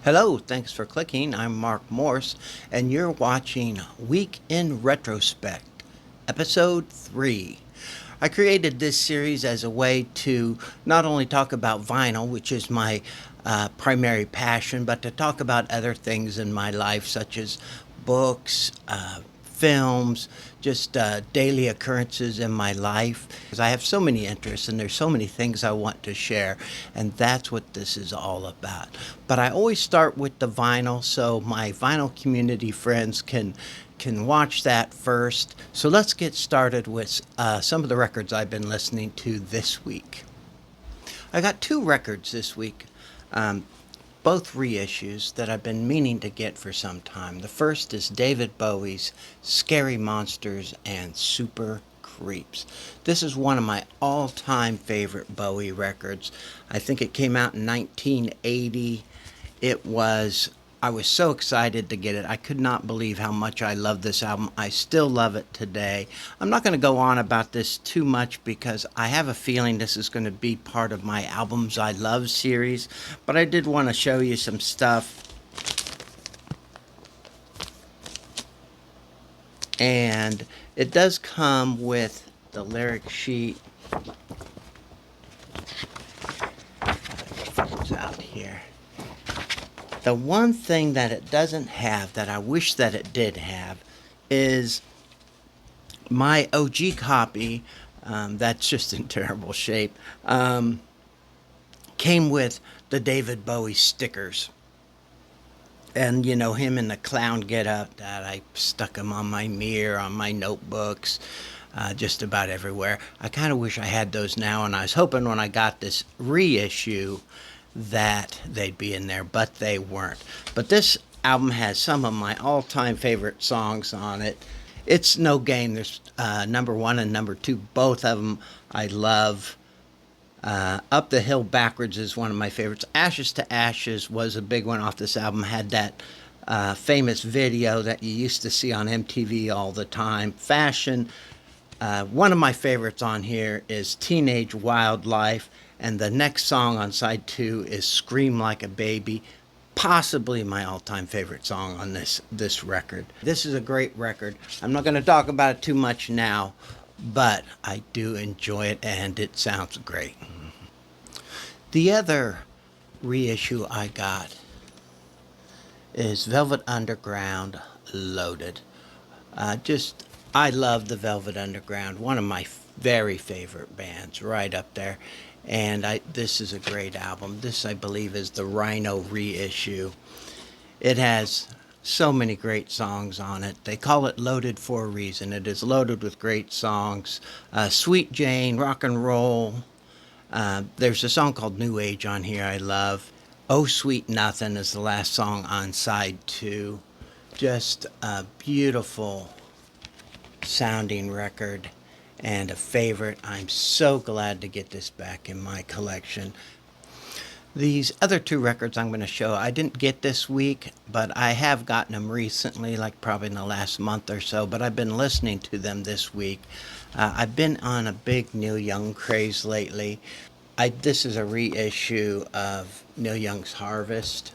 Hello, thanks for clicking. I'm Mark Morse, and you're watching Week in Retrospect, Episode 3. I created this series as a way to not only talk about vinyl, which is my primary passion, but to talk about other things in my life, such as books, films, just daily occurrences in my life. Because I have so many interests and there's so many things I want to share, and that's what this is all about. But I always start with the vinyl so my vinyl community friends can watch that first. So let's get started with some of the records I've been listening to this week. I got two records this week. Both reissues that I've been meaning to get for some time. The first is David Bowie's Scary Monsters and Super Creeps. This is one of my all-time favorite Bowie records. I think it came out in 1980. I was so excited to get it. I could not believe how much I love this album. I still love it today. I'm not going to go on about this too much because I have a feeling this is going to be part of my Albums I Love series, but I did want to show you some stuff. And it does come with the lyric sheet. It's out here. The one thing that it doesn't have that I wish that it did have is my OG copy, that's just in terrible shape, came with the David Bowie stickers. And, you know, him in the clown getup that I stuck him on my mirror, on my notebooks, just about everywhere. I kind of wish I had those now, and I was hoping when I got this reissue that they'd be in there, but they weren't. But this album has some of my all-time favorite songs on it. It's no game. There's number one and number two, both of them I love. Up the Hill Backwards is one of my favorites. Ashes to Ashes was a big one off this album. Had that famous video that you used to see on MTV all the time. Fashion. One of my favorites on here is Teenage Wildlife. And the next song on side 2 is Scream Like a Baby, possibly my all-time favorite song on this record. This is a great record. I'm not going to talk about it too much now, but I do enjoy it and it sounds great. The other reissue I got is Velvet Underground Loaded. I love the Velvet Underground, one of my very favorite bands, right up there. And this is a great album. This, I believe, is the Rhino reissue. It has so many great songs on it. They call it Loaded for a reason. It is loaded with great songs. Sweet Jane, Rock and Roll. There's a song called New Age on here I love. Oh Sweet Nothing is the last song on side 2. Just a beautiful sounding record and a favorite. I'm so glad to get this back in my collection. These other two records I'm going to show, I didn't get this week, but I have gotten them recently, like probably in the last month or so, but I've been listening to them this week. I've been on a big Neil Young craze lately. This is a reissue of Neil Young's Harvest.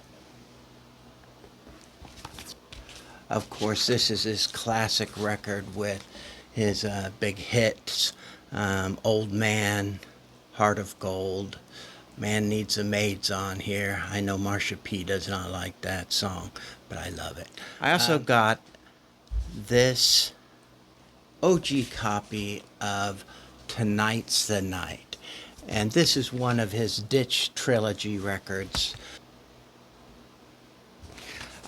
Of course, this is his classic record with his big hits, Old Man, Heart of Gold, Man Needs a Maid's on here. I know Marsha P. does not like that song, but I love it. I also got this OG copy of Tonight's the Night, and this is one of his Ditch Trilogy records.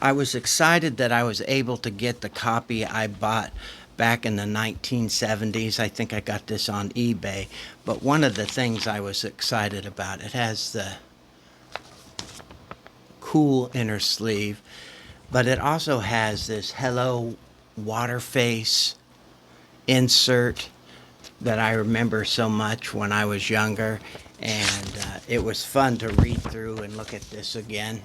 I was excited that I was able to get the copy I bought back in the 1970s. I think I got this on eBay. But one of the things I was excited about, it has the cool inner sleeve, but it also has this Hello Waterface insert that I remember so much when I was younger. And it was fun to read through and look at this again.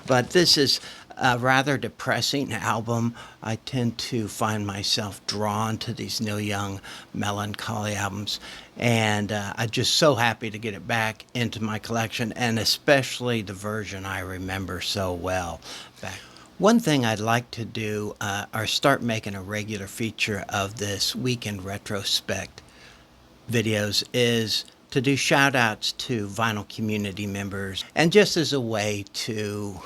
But this is a rather depressing album. I tend to find myself drawn to these Neil Young melancholy albums, and I'm just so happy to get it back into my collection, and especially the version I remember so well back. One thing I'd like to do, or start making a regular feature of this weekend retrospect videos, is to do shout outs to vinyl community members, and just as a way to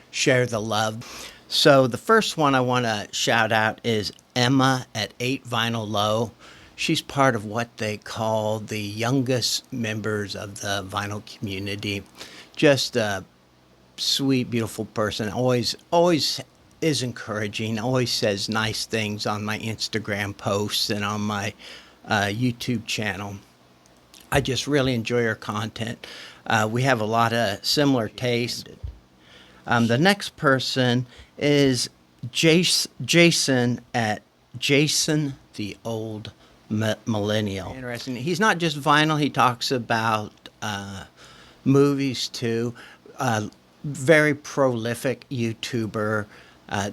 share the love. So the first one I want to shout out is Emma at 8 Vinyl Low. She's part of what they call the youngest members of the vinyl community. Just a sweet, beautiful person. Always is encouraging. Always says nice things on my Instagram posts and on my YouTube channel. I just really enjoy her content. We have a lot of similar tastes. The next person is Jason at Jason the Old Millennial. Interesting. He's not just vinyl. He talks about movies too. Very prolific YouTuber.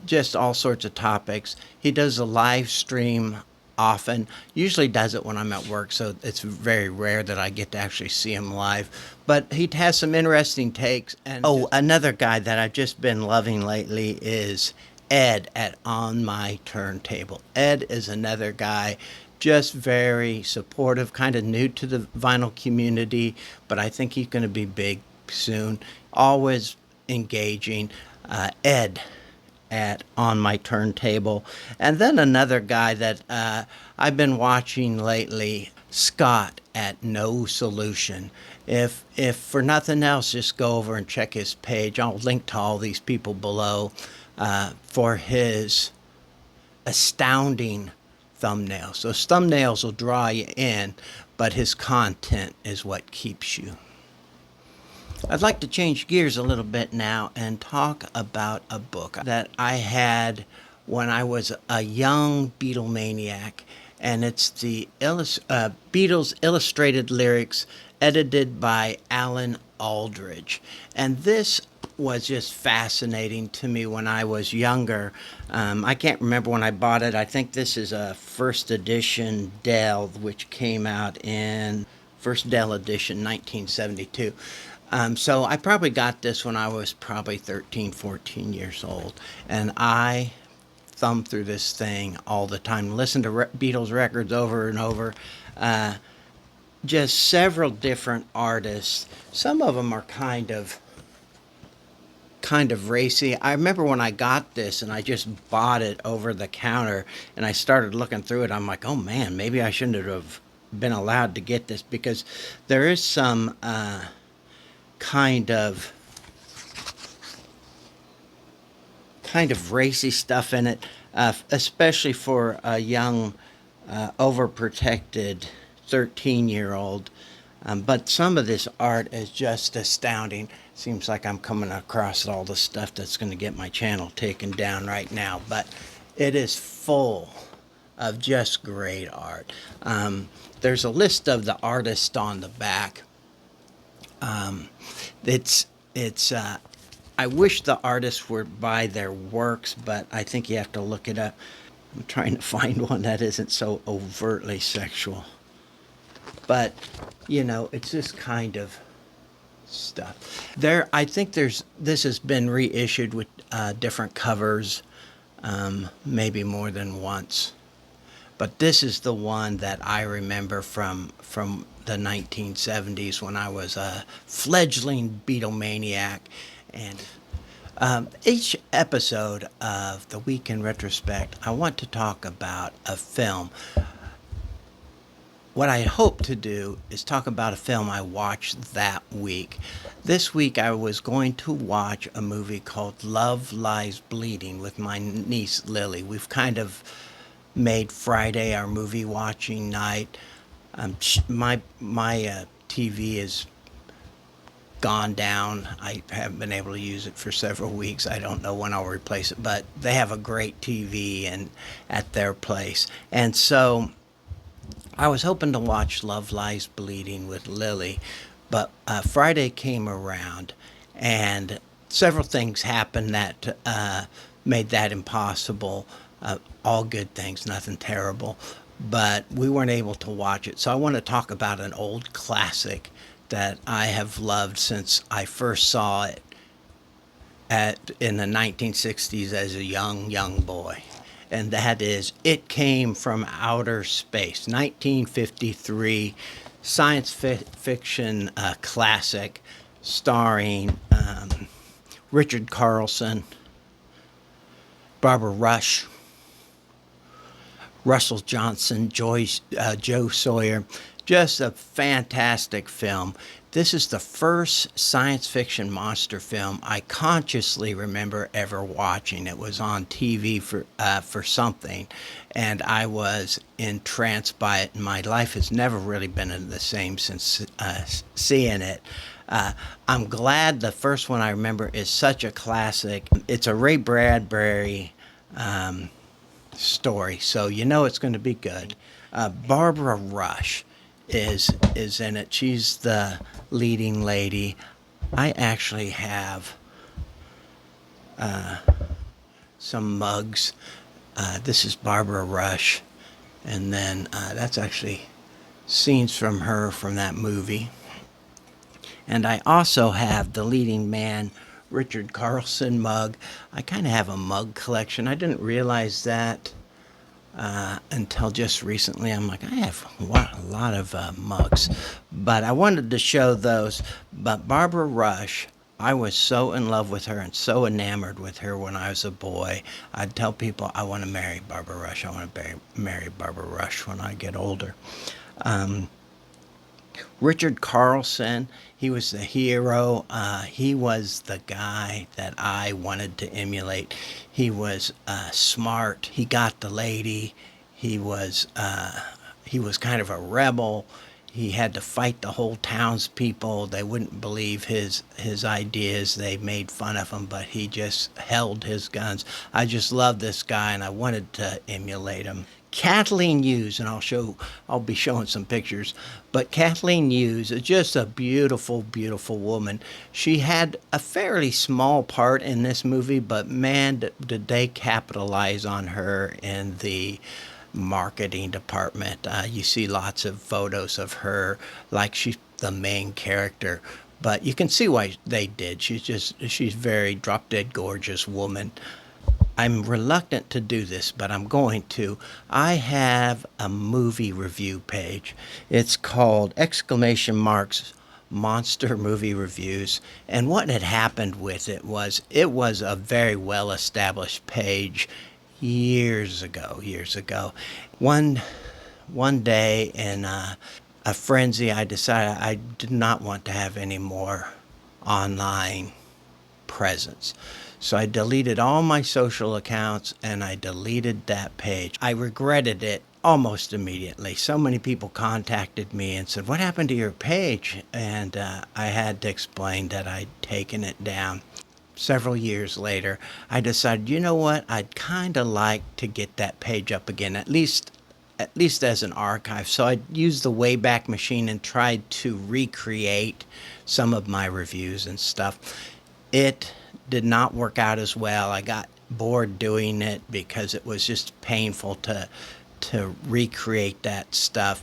Just all sorts of topics. He does a live stream often. Usually does it when I'm at work, so it's very rare that I get to actually see him live. But he has some interesting takes. And another guy that I've just been loving lately is Ed at On My Turntable. Ed is another guy, just very supportive, kind of new to the vinyl community, but I think he's going to be big soon. Always engaging. Ed at On My Turntable. And then another guy that I've been watching lately, Scott at No Solution. If for nothing else, just go over and check his page. I'll link to all these people below for his astounding thumbnails. Those thumbnails will draw you in, but his content is what keeps you. I'd like to change gears a little bit now and talk about a book that I had when I was a young Beatlemaniac, and it's the Beatles Illustrated Lyrics, edited by Alan Aldridge. And this was just fascinating to me when I was younger. I can't remember when I bought it. I think this is a first edition Dell, which came out in first Dell edition, 1972. So I probably got this when I was probably 13, 14 years old. And I thumbed through this thing all the time, listened to Beatles records over and over. Just several different artists. Some of them are kind of racy. I remember when I got this and I just bought it over the counter and I started looking through it. I'm like, oh man, maybe I shouldn't have been allowed to get this, because there is some kind of racy stuff in it, especially for a young, overprotected 13-year-old. But some of this art is just astounding. Seems like I'm coming across all the stuff that's going to get my channel taken down right now, but it is full of just great art. There's a list of the artists on the back. I wish the artists were by their works, but I think you have to look it up. I'm trying to find one that isn't so overtly sexual. But, it's this kind of stuff. I think this has been reissued with different covers, maybe more than once. But this is the one that I remember from the 1970s when I was a fledgling Beatlemaniac. And each episode of the Weekend Retrospect, I want to talk about a film. What I hope to do is talk about a film I watched that week. This week I was going to watch a movie called Love Lies Bleeding with my niece Lily. We've kind of made Friday our movie watching night. My TV is gone down. I haven't been able to use it for several weeks. I don't know when I'll replace it, but they have a great TV at their place. And so I was hoping to watch Love Lies Bleeding with Lily, but Friday came around and several things happened that made that impossible. All good things, nothing terrible. But we weren't able to watch it. So I want to talk about an old classic that I have loved since I first saw it in the 1960s as a young boy. And that is It Came from Outer Space, 1953 science fiction classic starring Richard Carlson, Barbara Rush, Russell Johnson, Joe Sawyer. Just a fantastic film. This is the first science fiction monster film I consciously remember ever watching. It was on TV for something, and I was entranced by it. And my life has never really been the same since seeing it. I'm glad the first one I remember is such a classic. It's a Ray Bradbury story, so you know it's going to be good. Barbara Rush is in it. She's the leading lady. I actually have some mugs. This is Barbara Rush, and then that's actually scenes from her from that movie. And I also have the leading man, Richard Carlson mug. I kind of have a mug collection. I didn't realize that until just recently. I'm like, I have a lot of mugs. But I wanted to show those. But Barbara Rush, I was so in love with her and so enamored with her when I was a boy. I'd tell people, I want to marry Barbara Rush. I want to marry Barbara Rush when I get older. Richard Carlson, he was the hero. He was the guy that I wanted to emulate. He was smart. He got the lady. He was kind of a rebel. He had to fight the whole townspeople. They wouldn't believe his ideas. They made fun of him, but he just held his guns. I just loved this guy, and I wanted to emulate him. Kathleen Hughes, and I'll be showing some pictures, but Kathleen Hughes is just a beautiful, beautiful woman. She had a fairly small part in this movie, but man, did they capitalize on her in the marketing department. You see lots of photos of her like she's the main character, but you can see why they did. She's very drop dead gorgeous woman. I'm reluctant to do this, but I'm going to. I have a movie review page. It's called Monster Movie Reviews. And what had happened with it was a very well established page years ago. One day in a frenzy, I decided I did not want to have any more online presence. So I deleted all my social accounts and I deleted that page. I regretted it almost immediately. So many people contacted me and said, "What happened to your page?" And I had to explain that I'd taken it down. Several years later, I decided, you know what, I'd kind of like to get that page up again, at least as an archive. So I used the Wayback Machine and tried to recreate some of my reviews and stuff. It did not work out as well. I got bored doing it because it was just painful to recreate that stuff.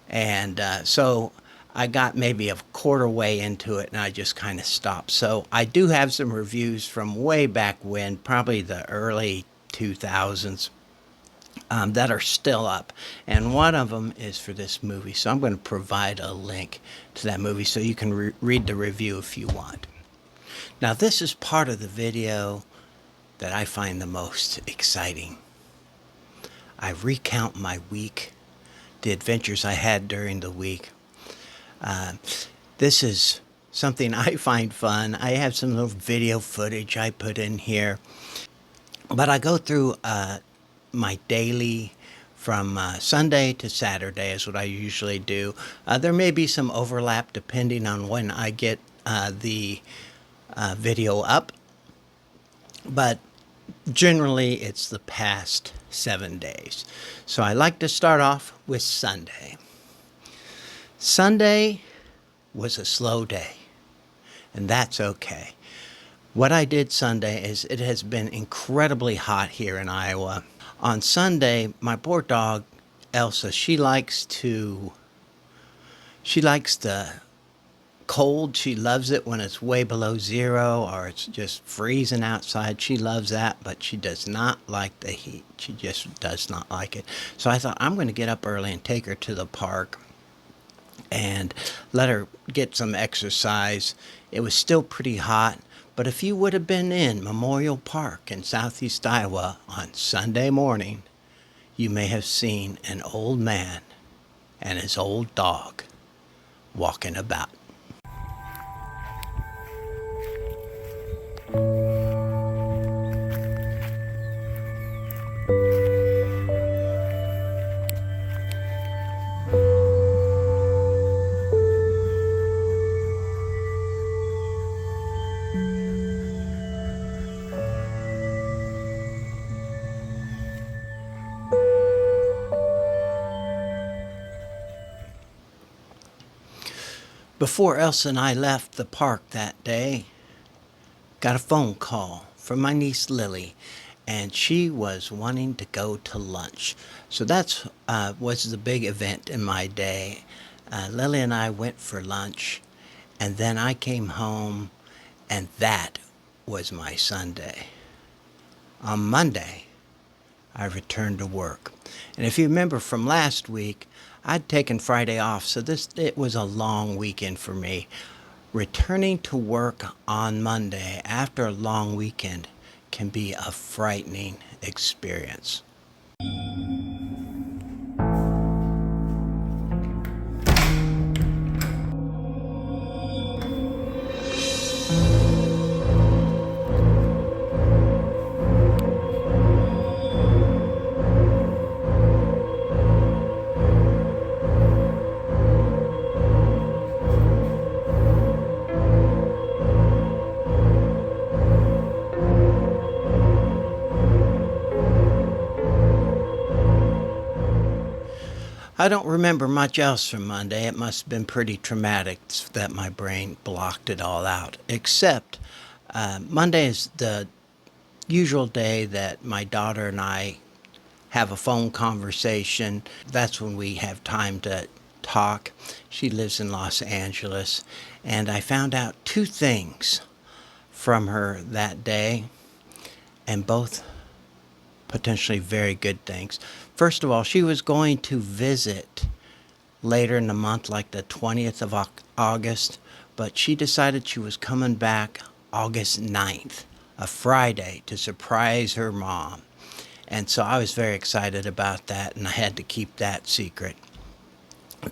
And so I got maybe a quarter way into it and I just kind of stopped. So I do have some reviews from way back when, probably the early 2000s, that are still up. And one of them is for this movie. So I'm going to provide a link to that movie so you can read the review if you want. Now, this is part of the video that I find the most exciting. I recount my week, the adventures I had during the week. This is something I find fun. I have some little video footage I put in here. But I go through my daily from Sunday to Saturday is what I usually do. There may be some overlap depending on when I get the video up, but generally it's the past 7 days. So I like to start off with Sunday. Sunday was a slow day, and that's okay. What I did Sunday is it has been incredibly hot here in Iowa. On Sunday, my poor dog, Elsa, she likes the cold. She loves it when it's way below zero or it's just freezing outside. She loves that, but she does not like the heat. She just does not like it. So I thought I'm going to get up early and take her to the park and let her get some exercise. It was still pretty hot, but if you would have been in Memorial Park in southeast Iowa on Sunday morning, you may have seen an old man and his old dog walking about. Before Elsa and I left the park that day, got a phone call from my niece Lily, and she was wanting to go to lunch. So that's was the big event in my day. Lily and I went for lunch, and then I came home, and that was my Sunday. On Monday, I returned to work. And if you remember from last week, I'd taken Friday off, so it was a long weekend for me. Returning to work on Monday after a long weekend can be a frightening experience. I don't remember much else from Monday. It must have been pretty traumatic that my brain blocked it all out. Except Monday is the usual day that my daughter and I have a phone conversation. That's when we have time to talk. She lives in Los Angeles. And I found out two things from her that day, and both potentially very good things. First of all, she was going to visit later in the month, like the 20th of August, but she decided she was coming back August 9th, a Friday, to surprise her mom. And so I was very excited about that, and I had to keep that secret.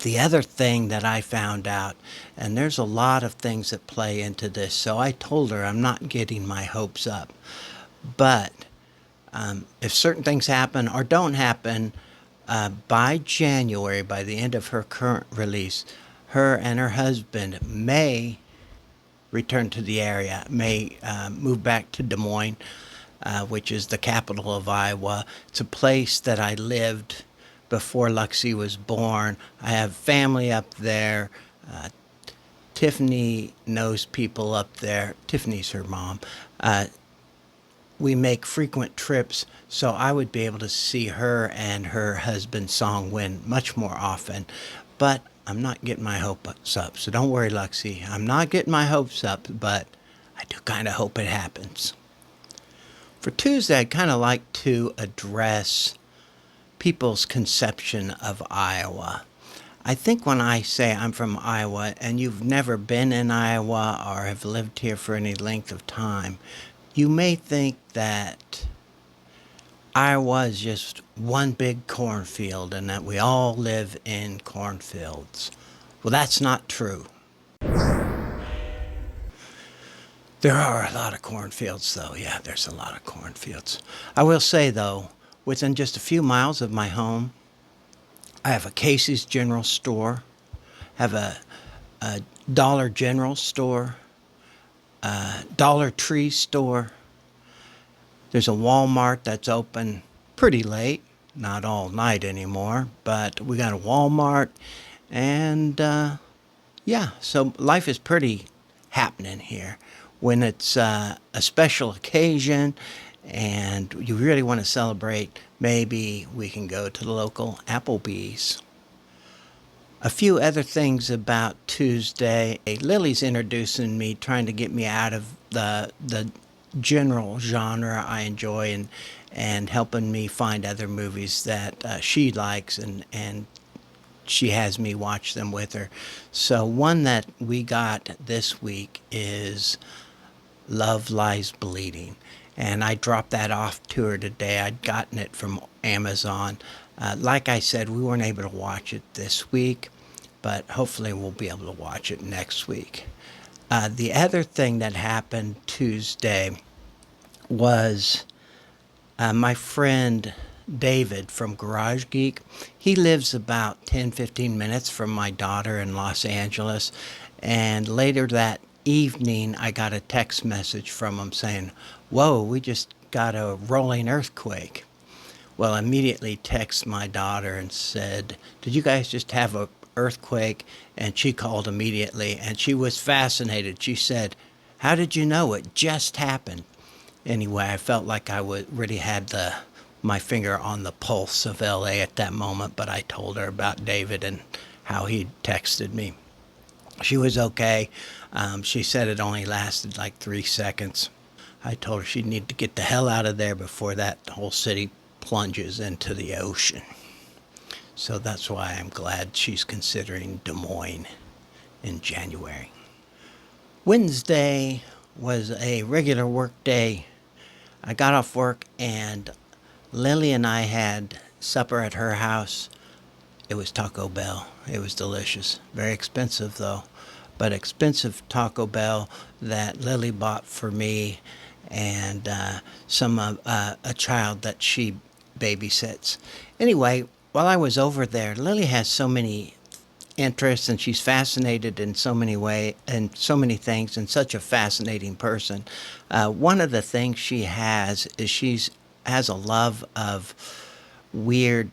The other thing that I found out, and there's a lot of things that play into this, so I told her I'm not getting my hopes up. But if certain things happen or don't happen, by January, by the end of her current release, her and her husband may return to the area, may move back to Des Moines, which is the capital of Iowa. It's a place that I lived before Luxie was born. I have family up there. Tiffany knows people up there. Tiffany's her mom. We make frequent trips, so I would be able to see her and her husband Song Win much more often. But I'm not getting my hopes up, so don't worry, Luxie. I'm not getting my hopes up, but I do kind of hope it happens. For Tuesday, I'd kind of like to address people's conception of Iowa. I think when I say I'm from Iowa and you've never been in Iowa or have lived here for any length of time, you may think that Iowa is just one big cornfield and that we all live in cornfields. Well, that's not true. There are a lot of cornfields, though. Yeah, there's a lot of cornfields. I will say, though, within just a few miles of my home, I have a Casey's General Store, have a Dollar General store, Dollar Tree store. There's a Walmart that's open pretty late, not all night anymore, but we got a Walmart, and yeah, so life is pretty happening here. when it's a special occasion and you really want to celebrate, maybe we can go to the local Applebee's. A few other things about Tuesday. Lily's introducing me, trying to get me out of the general genre I enjoy, and helping me find other movies that she likes, and she has me watch them with her. So one that we got this week is Love Lies Bleeding. And I dropped that off to her today. I'd gotten it from Amazon. Like I said, we weren't able to watch it this week, but hopefully we'll be able to watch it next week. The other thing that happened Tuesday was my friend David from Garage Geek. He lives about 10-15 minutes from my daughter in Los Angeles. And later that evening, I got a text message from him saying, "Whoa, we just got a rolling earthquake." Well, I immediately texted my daughter and said, "Did you guys just have a earthquake?" And she called immediately, and she was fascinated. She said, "How did you know it just happened?" Anyway, I felt like I really had my finger on the pulse of LA at that moment, but I told her about David and how he texted me. She was okay. She said it only lasted like 3 seconds. I told her she'd need to get the hell out of there before that whole city plunges into the ocean. So that's why I'm glad she's considering Des Moines in January. Wednesday was a regular work day. I got off work and Lily and I had supper at her house. It was Taco Bell. It was delicious. Very expensive though, but expensive Taco Bell that Lily bought for me and a child that she babysits. Anyway, while I was over there, Lily has so many interests and she's fascinated in so many ways and so many things, and such a fascinating person. One of the things she has is has a love of weird,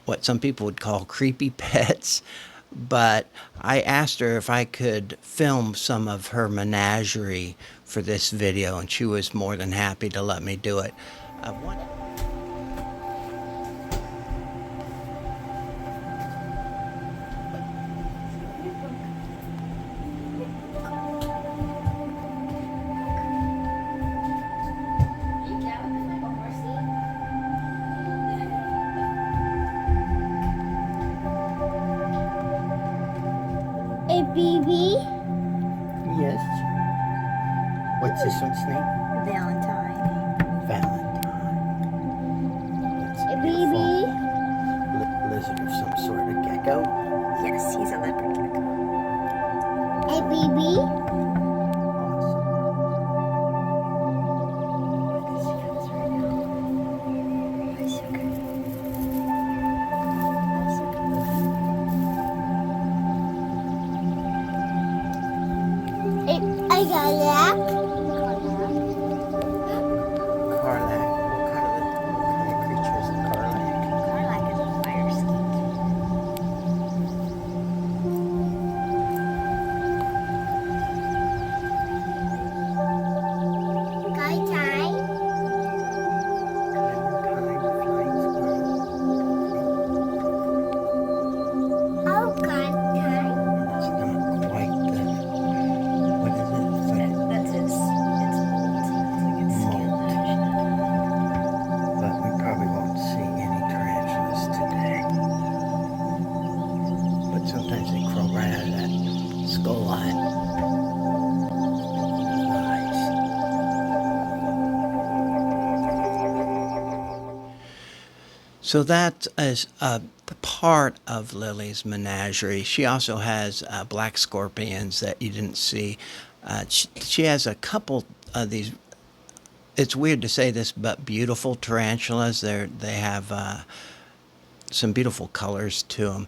what some people would call creepy pets. But I asked her if I could film some of her menagerie for this video, and she was more than happy to let me do it. One A baby? Yes. What's this one's name? Valentine. Valentine. That's A beautiful. baby? Lizard of some sort, a gecko. Yes, he's a leopard gecko. A baby? I got that. Carlac. What kind of creature is a carlac? Carlac is a fire skink. Guy tie. Oh, guy tie. That's not quite the. What is it? It's like That's its molt. It's like its skin. molt. But we probably won't see any tarantulas today. But sometimes they crawl right out of that skull line. Nice. So that is a part of Lily's menagerie. She also has black scorpions that you didn't see. She has a couple of these. It's weird to say this, but beautiful tarantulas. They have some beautiful colors to them.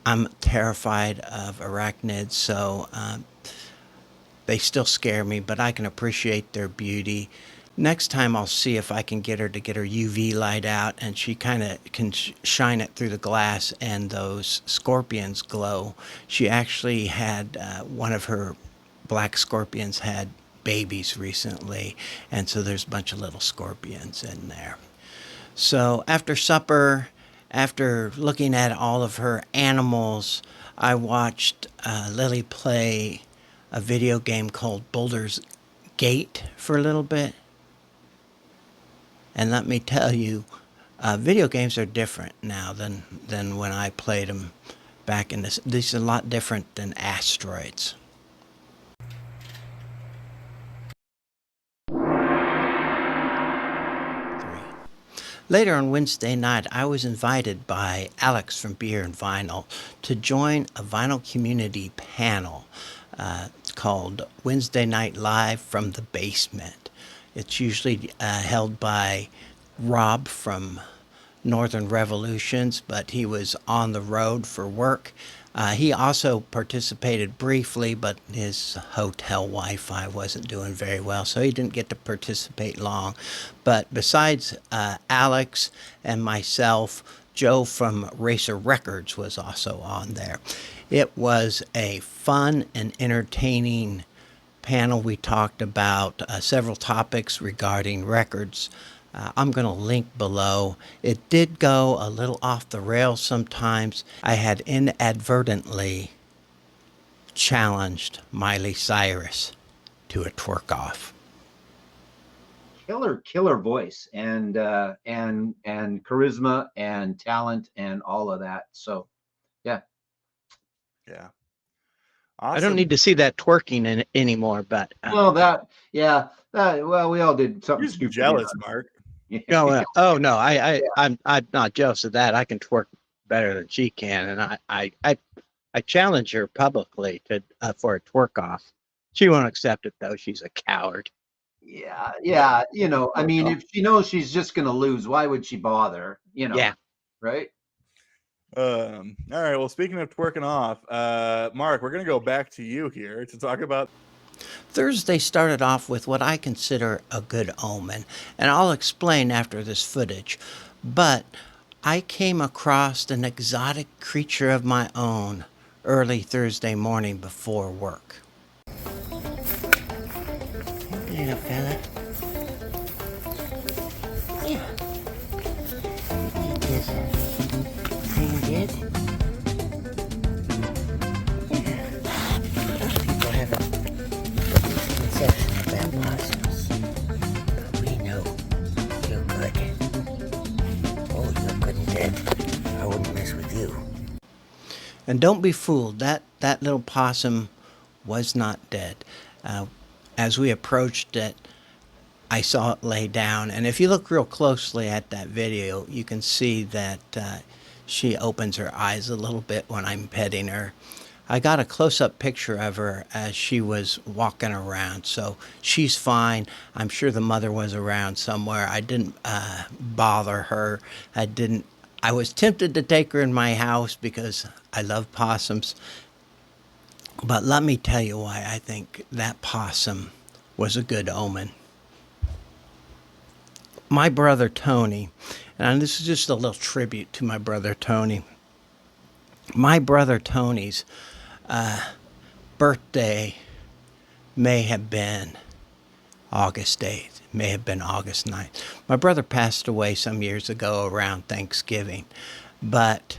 I'm terrified of arachnids, so they still scare me, but I can appreciate their beauty. Next time I'll see if I can get her to get her UV light out and she kind of can shine it through the glass and those scorpions glow. She actually had one of her black scorpions had babies recently, and so there's a bunch of little scorpions in there. So after supper, after looking at all of her animals, I watched Lily play a video game called Buldur's Gate for a little bit. And let me tell you, video games are different now than when I played them back in this. This is a lot different than Asteroids. Later on Wednesday night, I was invited by Alex from Beer and Vinyl to join a vinyl community panel called Wednesday Night Live from the Basement. It's usually held by Rob from Northern Revolutions, but he was on the road for work. He also participated briefly, but his hotel Wi-Fi wasn't doing very well, so he didn't get to participate long. But besides Alex and myself, Joe from Racer Records was also on there. It was a fun and entertaining panel. We talked about several topics regarding records. I'm going to link below. It did go a little off the rails sometimes. I had inadvertently challenged Miley Cyrus to a twerk-off. Killer voice and charisma and talent and all of that. So, yeah. Yeah. Awesome. I Awesome. don't need to see that twerking anymore, but well, well, we all did something You're stupid. jealous, Mark. Oh no, I'm not jealous of that. I can twerk better than she can, and I challenge her publicly to for a twerk off. She won't accept it though. She's a coward. Yeah. You know, I mean, if she knows she's just gonna lose, why would she bother? You know, yeah, right? All right. Well, speaking of twerking off, Mark, we're gonna go back to you here to talk about. Thursday started off with what I consider a good omen, and I'll explain after this footage. But I came across an exotic creature of my own early Thursday morning before work. Hey, little fella. Yeah. You just feeling good? Yeah. Most people have a conception about opossums, but we know you're good. Oh, you're good and dead. I wouldn't mess with you. And don't be fooled. That little possum was not dead. As we approached it, I saw it lay down. And if you look real closely at that video, you can see that she opens her eyes a little bit when I'm petting her. I got a close-up picture of her as she was walking around, so she's fine. I'm sure the mother was around somewhere. I didn't bother her. I was tempted to take her in my house because I love possums. But let me tell you why I think that possum was a good omen. My brother Tony, and this is just a little tribute to my brother Tony. My brother Tony's birthday may have been August 8th, may have been August 9th. My brother passed away some years ago around Thanksgiving, but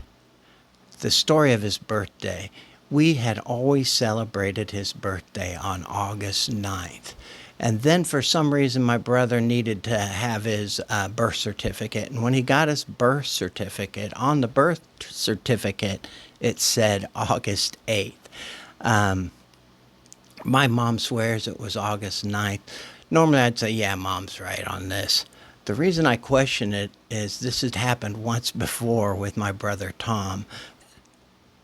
the story of his birthday, we had always celebrated his birthday on August 9th. And then for some reason, my brother needed to have his birth certificate. And when he got his birth certificate, on the birth certificate, it said August 8th. My mom swears it was August 9th. Normally I'd say, yeah, mom's right on this. The reason I question it is this had happened once before with my brother Tom.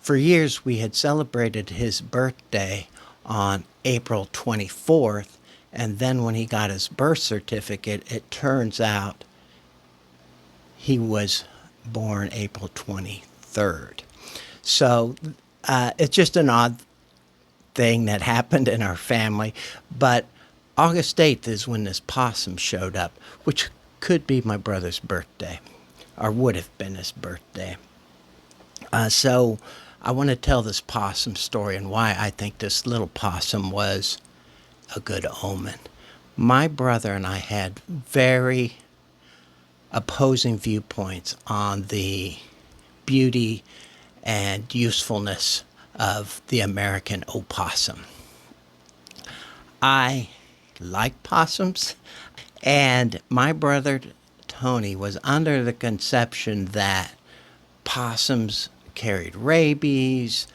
For years, we had celebrated his birthday on April 24th, and then when he got his birth certificate, it turns out he was born April 23rd. So it's just an odd thing that happened in our family. But August 8th is when this possum showed up, which could be my brother's birthday, or would have been his birthday. So I want to tell this possum story and why I think this little possum was a good omen. My brother and I had very opposing viewpoints on the beauty and usefulness of the American opossum. I like possums, and my brother Tony was under the conception that possums carried rabies,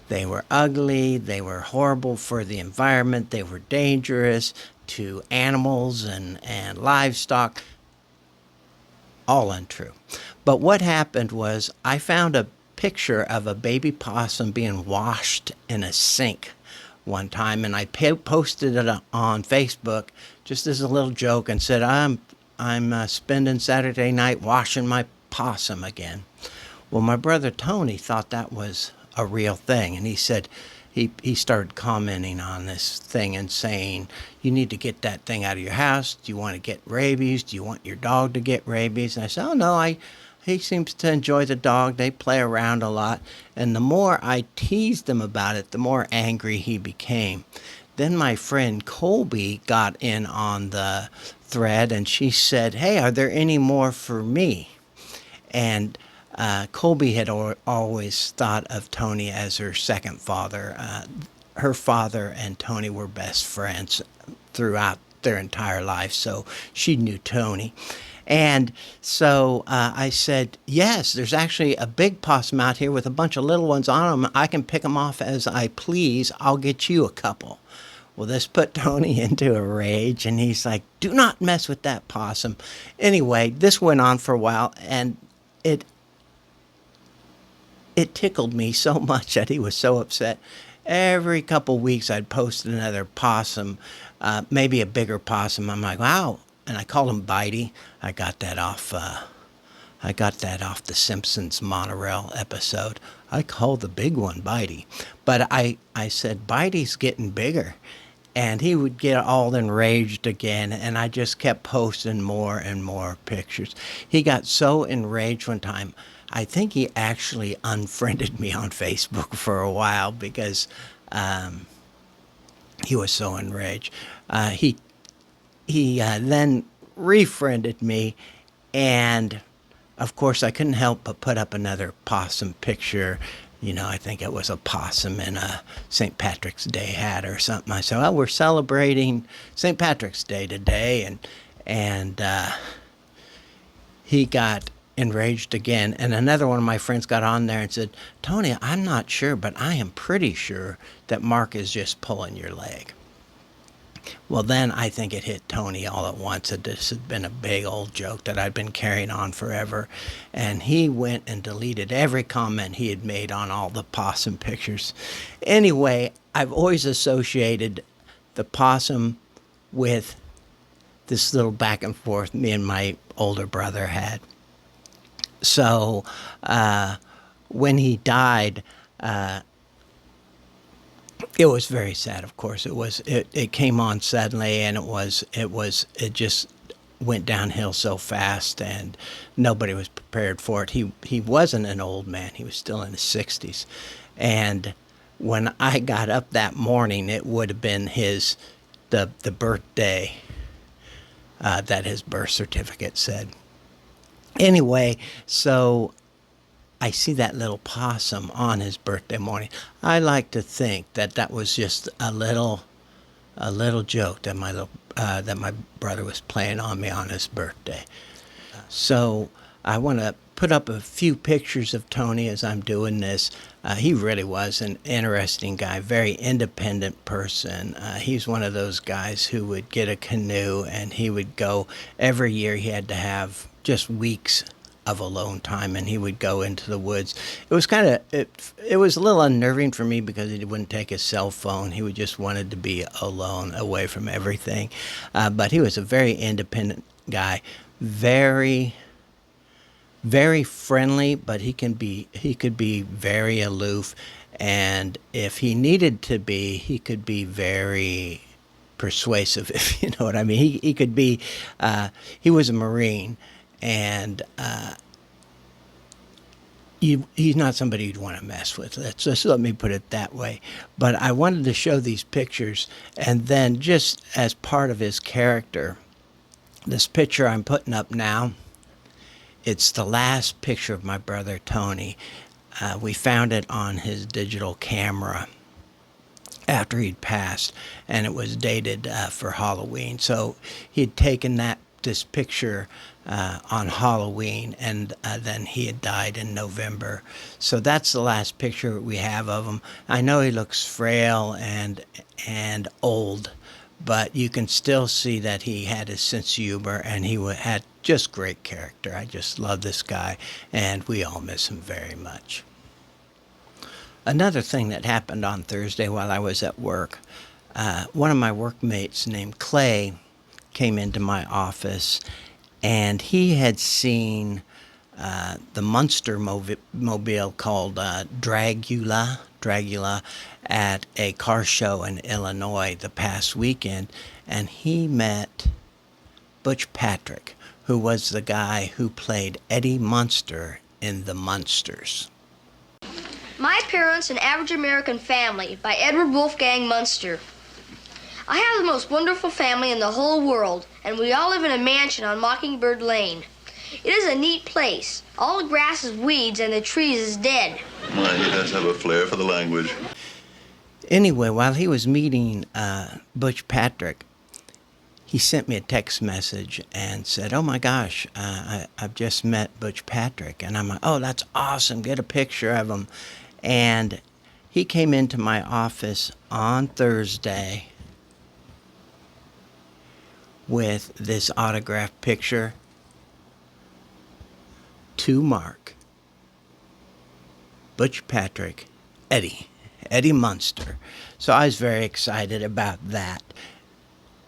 they were ugly, they were horrible for the environment, they were dangerous to animals and livestock. All untrue. But what happened was I found a picture of a baby possum being washed in a sink one time, and I posted it on Facebook just as a little joke and said, I'm spending Saturday night washing my possum again. Well, my brother Tony thought that was a real thing, and he said he started commenting on this thing and saying, you need to get that thing out of your house. Do you want to get rabies? Do you want your dog to get rabies? And I said, oh no, he seems to enjoy the dog. They play around a lot. And the more I teased him about it, the more angry he became. Then my friend Colby got in on the thread, and she said, hey, are there any more for me? And Colby had always thought of Tony as her second father. Her father and Tony were best friends throughout their entire life, so she knew Tony. And so I said, yes, there's actually a big possum out here with a bunch of little ones on them. I can pick them off as I please. I'll get you a couple. Well, this put Tony into a rage, and he's like, do not mess with that possum. Anyway, this went on for a while, and it tickled me so much that he was so upset. Every couple weeks, I'd post another possum, maybe a bigger possum. I'm like, wow. And I called him Bitey. I got that off the Simpsons monorail episode. I called the big one Bitey. But I said, Bitey's getting bigger. And he would get all enraged again, and I just kept posting more and more pictures. He got so enraged one time, I think he actually unfriended me on Facebook for a while because he was so enraged. He then refriended me, and of course I couldn't help but put up another possum picture. You know, I think it was a possum in a St. Patrick's Day hat or something. I said, well, we're celebrating St. Patrick's Day today, and he got enraged again. And another one of my friends got on there and said, Tony, I'm not sure, but I am pretty sure that Mark is just pulling your leg. Well, then I think it hit Tony all at once that this had been a big old joke that I'd been carrying on forever. And he went and deleted every comment he had made on all the possum pictures. Anyway, I've always associated the possum with this little back and forth me and my older brother had. So when he died, it was very sad, of course. It came on suddenly, and it just went downhill so fast, and nobody was prepared for it. He wasn't an old man; he was still in his 60s. And when I got up that morning, it would have been the birthday that his birth certificate said. Anyway, so I see that little possum on his birthday morning. I like to think that was just a little joke that my brother was playing on me on his birthday. So I want to put up a few pictures of Tony as I'm doing this. He really was an interesting guy, very independent person. He's one of those guys who would get a canoe and he would go every year. He had to have just weeks of alone time, and he would go into the woods. It was it was a little unnerving for me because he wouldn't take his cell phone. He would just wanted to be alone, away from everything. But he was a very independent guy, very, very friendly, but he could be very aloof, and if he needed to be, he could be very persuasive, if you know what I mean. He could be. He was a Marine. And he's not somebody you'd want to mess with. Let me put it that way. But I wanted to show these pictures, and then just as part of his character, this picture I'm putting up now, it's the last picture of my brother Tony. We found it on his digital camera after he'd passed, and it was dated for Halloween. So he'd taken this picture on Halloween, and then he had died in November. So that's the last picture we have of him. I know he looks frail and old, but you can still see that he had his sense of humor, and he had just great character. I just love this guy, and we all miss him very much. Another thing that happened on Thursday while I was at work, one of my workmates named Clay came into my office, and he had seen the Munster mobile called Dragula at a car show in Illinois the past weekend, and he met Butch Patrick, who was the guy who played Eddie Munster in The Munsters. My Parents, An Average American Family by Edward Wolfgang Munster. I have the most wonderful family in the whole world, and we all live in a mansion on Mockingbird Lane. It is a neat place. All the grass is weeds and the trees is dead. Well, he does have a flair for the language. Anyway, while he was meeting Butch Patrick, he sent me a text message and said, "Oh my gosh, I've just met Butch Patrick." And I'm like, "Oh, that's awesome. Get a picture of him." And he came into my office on Thursday with this autographed picture to Mark. Butch Patrick, Eddie Munster. So I was very excited about that.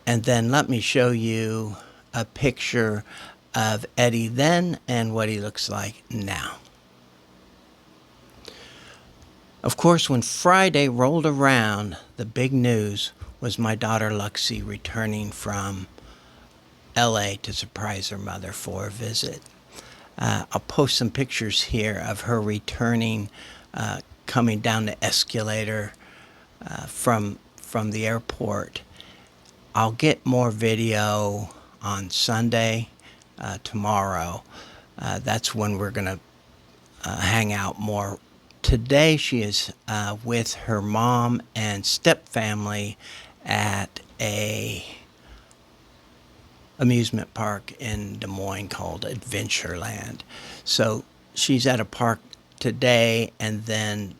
And then let me show you a picture of Eddie then and what he looks like now. Of course, when Friday rolled around, the big news was my daughter Luxie returning from LA to surprise her mother for a visit. I'll post some pictures here of her returning, coming down the escalator from the airport. I'll get more video on Sunday, tomorrow. That's when we're going to hang out more. Today she is with her mom and stepfamily at a amusement park in Des Moines called Adventureland. So she's at a park today, and then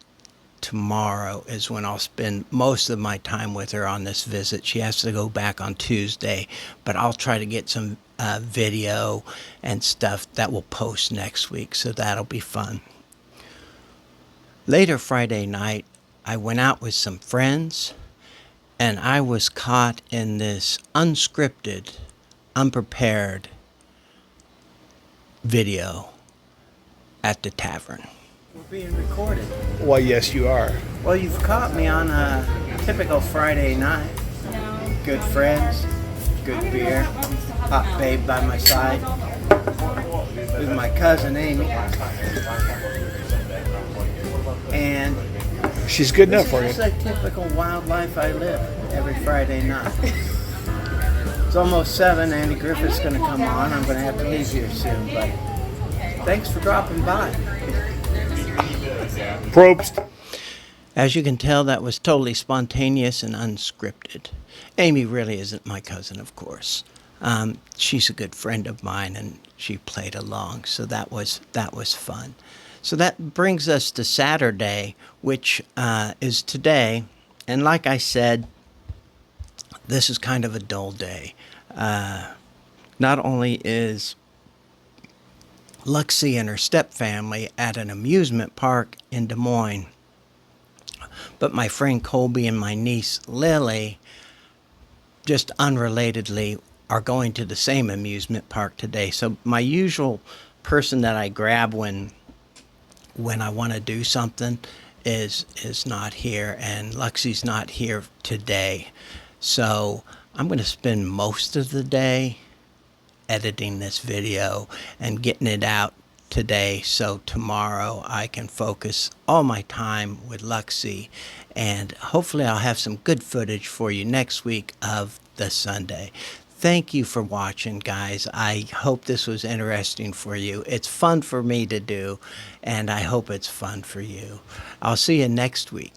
tomorrow is when I'll spend most of my time with her on this visit. She has to go back on Tuesday, but I'll try to get some video and stuff that we'll post next week, so that'll be fun. Later Friday night, I went out with some friends, and I was caught in this unscripted, unprepared video at the tavern. We're being recorded. Why, yes, you are. Well, you've caught me on a typical Friday night. Good friends, good beer, hot babe by my side, with my cousin Amy. And she's good enough for you. This is a typical wildlife I live every Friday night. It's almost 7. Andy Griffith's going to come on. I'm going to have to leave here soon, but thanks for dropping by. Probst. As you can tell, that was totally spontaneous and unscripted. Amy really isn't my cousin, of course. She's a good friend of mine, and she played along, so that was fun. So that brings us to Saturday, which is today. And like I said, this is kind of a dull day. Not only is Luxie and her stepfamily at an amusement park in Des Moines, but my friend Colby and my niece Lily, just unrelatedly, are going to the same amusement park today. So my usual person that I grab when I want to do something is not here, and Luxie's not here today. So I'm going to spend most of the day editing this video and getting it out today, so tomorrow I can focus all my time with Luxie, and hopefully I'll have some good footage for you next week of the Sunday. Thank you for watching, guys. I hope this was interesting for you. It's fun for me to do, and I hope it's fun for you. I'll see you next week.